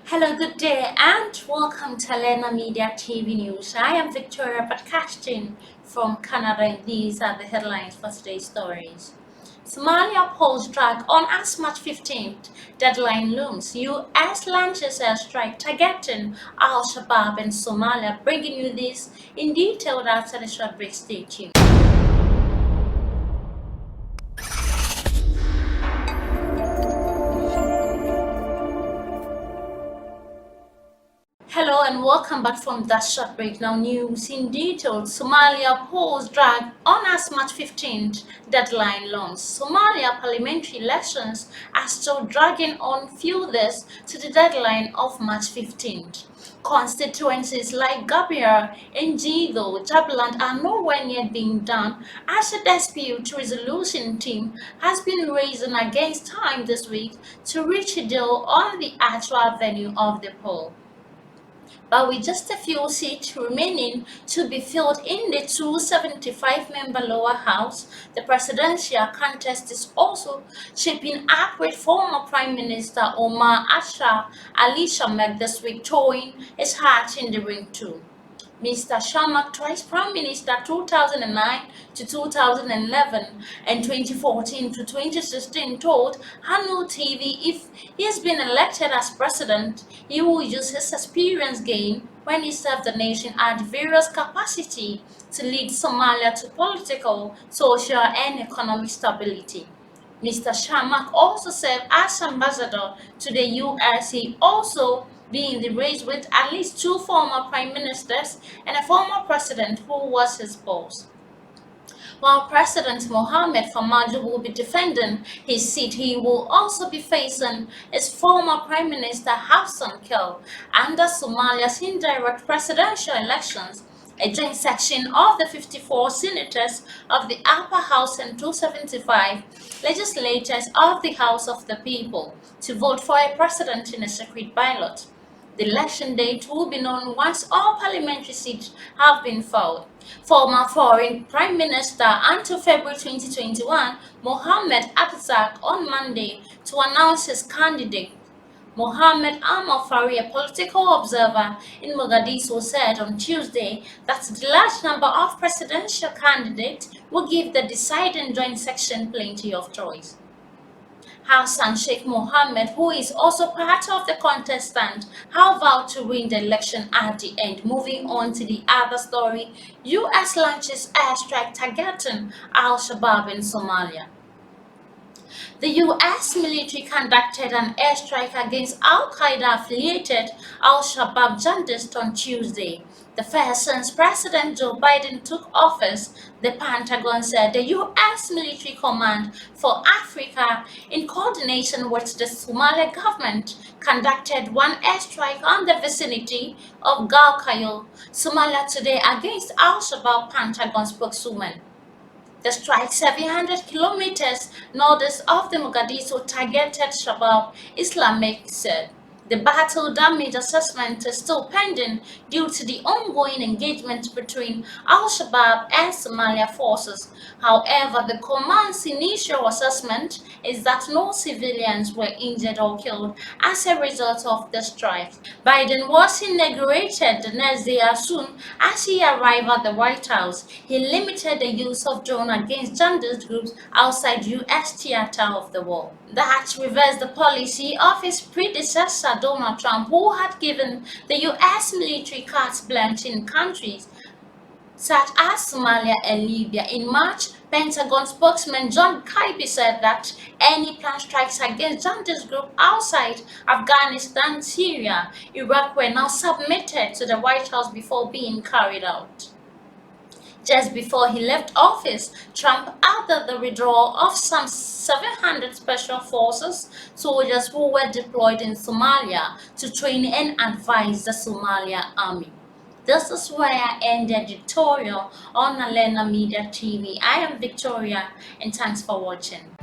Hello, good day, and welcome to Lena Media TV News. I am Victoria broadcasting from Canada, and these are the headlines for today's stories. Somalia polls drag on as March 15th. Deadline looms. U.S. launches airstrike targeting Al-Shabaab in Somalia. Bringing you this in detail after the short break. Stay tuned. Hello and welcome back from that short break. Now news in detail. Somalia polls drag on as March 15th. Deadline looms. Somalia parliamentary elections are still dragging on furthest to the deadline of March 15th. Constituencies like Gabia and Jido, Jabland are nowhere near being done as a dispute resolution team has been raising against time this week to reach a deal on the actual venue of the poll. But with just a few seats remaining to be filled in the 275-member lower house, the presidential contest is also shaping up with former Prime Minister Omar Al-Shabaab this week throwing his hat in the ring too. Mr. Shamak, twice Prime Minister 2009 to 2011 and 2014 to 2016, told eri-tv if he has been elected as president, he will use his experience gained when he served the nation at various capacity to lead Somalia to political, social, and economic stability. Mr. Shamak also served as ambassador to the US. He also be in the race with at least two former prime ministers and a former president who was his boss. While President Mohamed Farmajo will be defending his seat, he will also be facing his former Prime Minister Hassan Kel under Somalia's indirect presidential elections. A joint section of the 54 senators of the upper house and 275 legislators of the House of the People to vote for a president in a secret ballot. The election date will be known once all parliamentary seats have been filled. Former foreign prime minister until February 2021, Mohamed Abzak, on Monday to announce his candidate. Mohamed Al-Fari, a political observer in Mogadishu, said on Tuesday that the large number of presidential candidates will give the deciding joint section plenty of choice. Hassan Sheikh Mohammed, who is also part of the contestant, have vowed to win the election at the end. Moving on to the other story, U.S. launches airstrike targeting Al-Shabaab in Somalia. The U.S. military conducted an airstrike against Al-Qaeda-affiliated Al-Shabaab jihadists on Tuesday, the first since President Joe Biden took office. The Pentagon said the U.S. Military Command for Africa, in coordination with the Somali government, conducted one airstrike on the vicinity of Galkayo, Somalia today against Al-Shabaab, Pentagon spokeswoman. The strike 700 kilometers northeast of the Mogadishu targeted Shabaab, Islamic said. The battle damage assessment is still pending due to the ongoing engagement between Al-Shabaab and Somalia forces. However, the command's initial assessment is that no civilians were injured or killed as a result of the strike. Biden was inaugurated the next day as soon as he arrived at the White House. He limited the use of drones against jihadist groups outside U.S. theater of the war. That reversed the policy of his predecessor Donald Trump, who had given the U.S. military carte blanche in countries such as Somalia and Libya. In March, Pentagon spokesman John Kirby said that any planned strikes against jihadist groups outside Afghanistan, Syria, Iraq were now submitted to the White House before being carried out. Just before he left office, Trump ordered the withdrawal of some 700 special forces soldiers who were deployed in Somalia to train and advise the Somalia army. This is where I end the editorial on Alena Media TV. I am Victoria, and thanks for watching.